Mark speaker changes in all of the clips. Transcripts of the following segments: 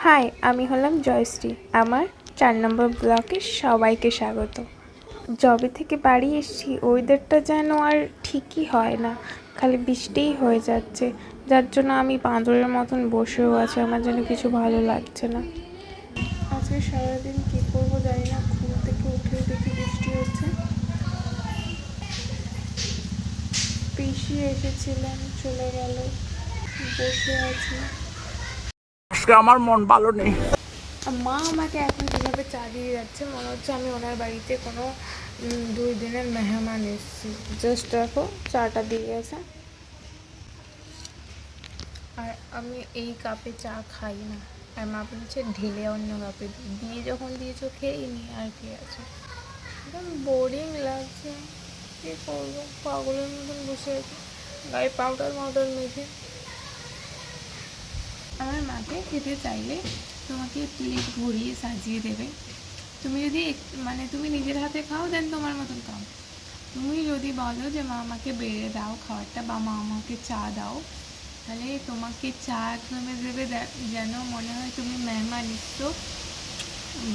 Speaker 1: High, আমি হলাম জয়শ্রী। আমার ৪ নম্বর ব্লকে সবাইকে স্বাগত। যবে থেকে বাড়ি এসেছি ওয়েদারটা যেন আর ঠিকই হয় না, খালি বৃষ্টিই হয়ে যাচ্ছে, যার জন্য আমি বাঁদরের মতন বসেও আছি, আমার যেন কিছু ভালো লাগছে না। আজকে সারাদিন কী করবো জানি না, ঘুম থেকে উঠেই দেখি বৃষ্টি হচ্ছে। পিসি এসেছিলেন, চলে গেল, বসে আছি।
Speaker 2: আজকে আমার মন ভালো নেই।
Speaker 1: মা আমাকে এখন যেভাবে চা দিয়ে যাচ্ছে মনে হচ্ছে আমি ওনার বাড়িতে কোনো 2 দিনের মেহমান এসেছি। জাস্ট দেখো চাটা দিয়ে গেছে, আর আমি এই কাপে চা খাই না, আর মা বলছে ঢেলে অন্য কাপে দিয়ে যখন দিয়েছো খেয়েই নি, আর কি আছে। একদম বোরিং লাগছে, কী করবো, পাগলের মতন বসে আছি, গায়ে পাউডার মেখে। আমার মাকে খেতে চাইলে তোমাকে প্লেট ভরিয়ে সাজিয়ে দেবে। তুমি যদি তুমি নিজের হাতে খাও দেন তোমার মতন খাও। তুমি যদি বলো যে মা আমাকে বেড়ে দাও খাবারটা, বা মা আমাকে চা দাও, তাহলে তোমাকে চা একদমে দেবে, যেন মনে হয় তুমি মেহমান এসছো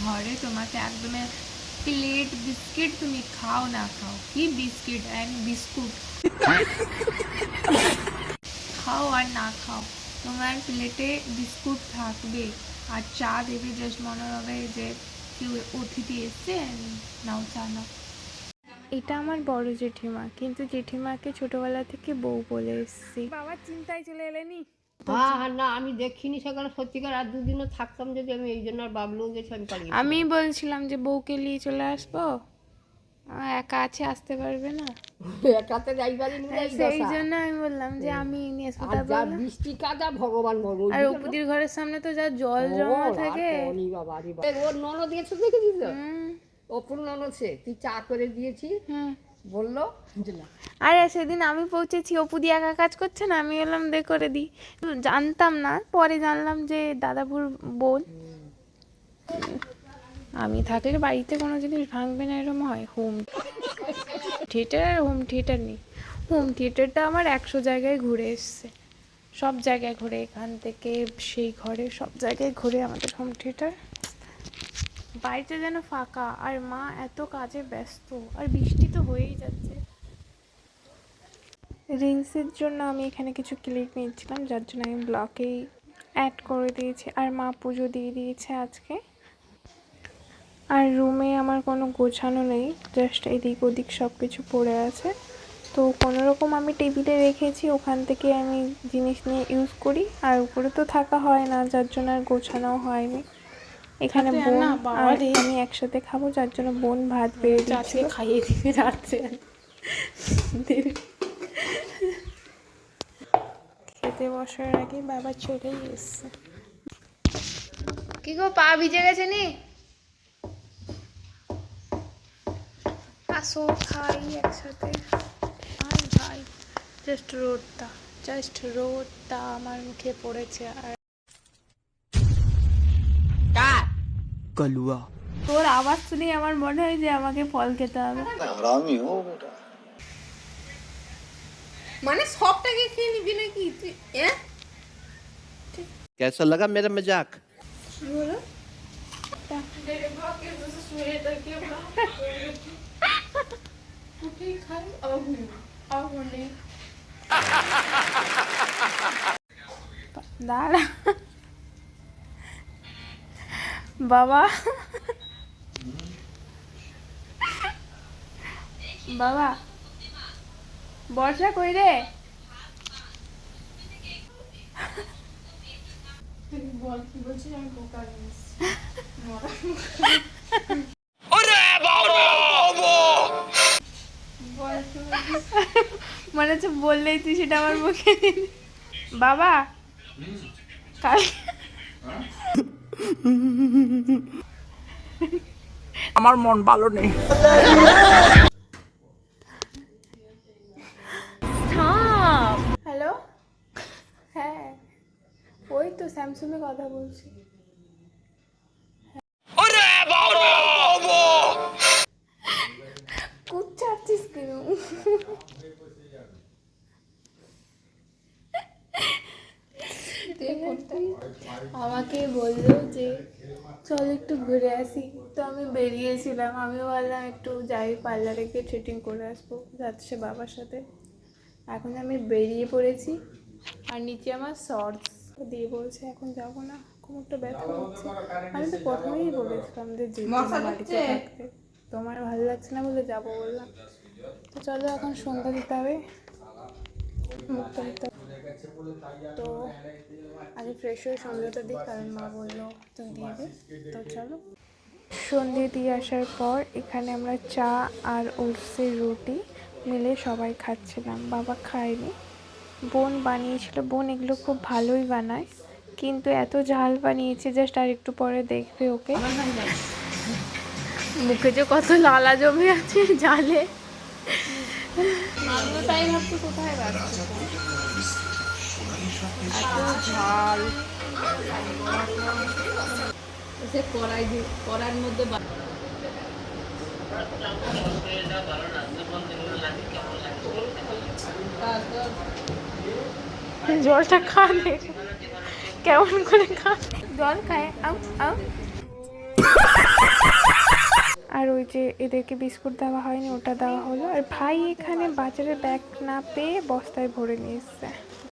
Speaker 1: ঘরে। তোমাকে একদমে প্লেট বিস্কিট, তুমি খাও না খাও, কি বিস্কিট অ্যান্ড বিস্কুট খাও আর না খাও, তোমার প্লেটে বিস্কুট থাকবে আর চা দেবে, জাস্ট মনে হবে যে কেউ অতিথি এসছে, নাও চা নাও। এটা আমার বড় জেঠিমা, কিন্তু জেঠিমাকে ছোটবেলা থেকে বউ বলে এসছি। বাবার চিন্তায় চলে এলেনি।
Speaker 3: হ্যাঁ না, আমি দেখিনি সেখানে সত্যিকার। আর দুদিনও থাকতাম যদি, আমি এই জন্য আর বাবলুও গেছে, আমি পালিয়ে
Speaker 1: আমি বলছিলাম যে বউকে নিয়ে চলে আসবো, একা আছে, আসতে পারবে না,
Speaker 3: একাতে যাইবারই নিয়ে এই
Speaker 1: সেই
Speaker 3: দশা।
Speaker 1: জন্য আমি বললাম যে আমি নিয়ে আসবো।
Speaker 3: আর যা বৃষ্টি কাদা ভগবান বলো,
Speaker 1: আর অপুদির ঘরের সামনে তো যা জল জমা থাকে।
Speaker 3: ওর ননদ গেছে, দেখেছিস তো? অপুর ননদ, সে তুই চা করে দিয়েছি বললো।
Speaker 1: আরে সেদিন আমি পৌঁছেছি, অপুদি একা কাজ করছে না, আমি এলাম দে করে দিই, জানতাম না, পরে জানলাম যে দাদাবুর বোন। আমি থাকলে বাড়িতে কোনো জিনিস ভাঙবে না এরকম হয়? হোম থিয়েটার আর হোম থিয়েটার নেই। হোম থিয়েটারটা আমার 100 জায়গায় ঘুরে এসছে, সব জায়গায় ঘুরে, এখান থেকে সেই ঘরে সব জায়গায় ঘুরে আমাদের হোম থিয়েটার। বাড়িতে যেন ফাঁকা, আর মা এত কাজে ব্যস্ত, আর বৃষ্টি তো হয়েই যাচ্ছে। রিলসের জন্য আমি এখানে কিছু ক্লিপ নিয়েছিলাম, যার জন্য আমি ব্লগেই অ্যাড করে দিয়েছি। আর মা পুজো দিয়ে দিয়েছে আজকে। আর রুমে আমার কোনো গোছানো নেই, জাস্ট এদিক ওদিক সব কিছু পড়ে আছে, তো কোনোরকম আমি টেবিলে রেখেছি, ওখান থেকে আমি জিনিস নিয়ে ইউজ করি। আর উপরে তো থাকা হয় না, যার জন্য আর গোছানোও হয়নি। এখানে বোন আর আমি একসাথে খাবো, যার জন্য বোন ভাত বেড়ে দিচ্ছিল, খাইয়ে দিয়ে যাচ্ছে। খেতে বসার আগে বাবা চলেই এসছে। কি গো, পা ভিজে গেছে নি? আসো খাই একসাথে। আই ভাই, জাস্ট রোদটা আমার মুখে পড়েছে। আর
Speaker 2: কলুয়া
Speaker 1: তোর আওয়াজ শুনে আমার মনে হয় যে আমাকে ফল খেতে হবে। মানে সবটাকে খেয়ে নিবি নাকি তুই?
Speaker 2: कैसा लगा मेरा मजाक?
Speaker 1: বলো। দাঁড়া বাবা, বাবা বর্ষা কই রে? বল কি বলছিস? আমি বোকা মনে হচ্ছে বললেই তুই সেটা আমার মুখে দিবি। বাবা কাল
Speaker 2: আমার মন ভালো নেই।
Speaker 1: হ্যালো, হ্যাঁ ওই তো স্যামসুংয়ে কথা বলছি। কুচ্ছাচ্ছিস কেন? আমাকে বললো যে চল একটু ঘুরে আসি, তো আমি বেরিয়েছিলাম। আমি বললাম একটু যাই পার্লারে গিয়ে থ্রেডিং করে আসবো, যাচ্ছে বাবার সাথে। এখন আমি বেরিয়ে পড়েছি, আর নিচে আমার শর্টস দিয়ে বলছে এখন যাবো না, কোমরটা ব্যথা হচ্ছে। আমি তো প্রথমেই বলেছিলাম যে যেতে না, বাড়িতে থাকতে, তোমার ভালো লাগছে না বলে যাবো বললাম। তো চলো এখন সন্ধ্যা দিতে হবে, মুখটা দিতে হবে। তো আগে ফ্রেশ হয়ে সন্ধ্যাটা দিই, কারণ মা বললো তুই দিয়ে দে। তো চলো সন্ধে দিয়ে আসার পর এখানে আমরা চা আর ওটসের রুটি মিলে সবাই খাচ্ছিলাম। বাবা খায়নি, বোন বানিয়েছিল। বোন এগুলো খুব ভালোই বানায়, কিন্তু এত ঝাল বানিয়েছে, জাস্ট আর একটু পরে দেখবে ওকে। মুখে যে কত লালা জমে আছে ঝালে। আমিও তাই ভাবছি কোথায় বাড়ছে এত ঝাল।
Speaker 3: সে কড়ার মধ্যে
Speaker 1: জলটা খানে কেমন করে খা, জল খায় আর ওই যে এদেরকে বিস্কুট দেওয়া হয়নি, ওটা দেওয়া হলো। আর ভাই এখানে বাজারে ব্যাগ না পেয়ে বস্তায় ভরে নিয়ে এসছে।